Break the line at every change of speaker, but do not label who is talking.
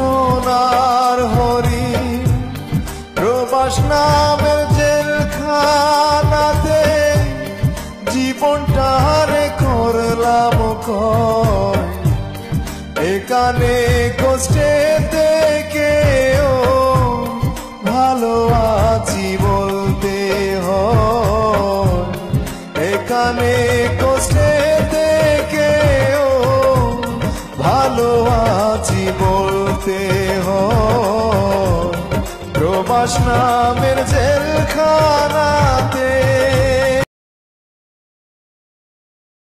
সোনার হরিণ। প্রবাস নামের জেলখানাতে জীবনটারে করলাম কয়, এখানে কষ্টে থেকেও ভালো আছি বলতে হয়, এখানে কষ্টে থেকেও ভালো আছি বলতে হয়। প্রবাস নামের যে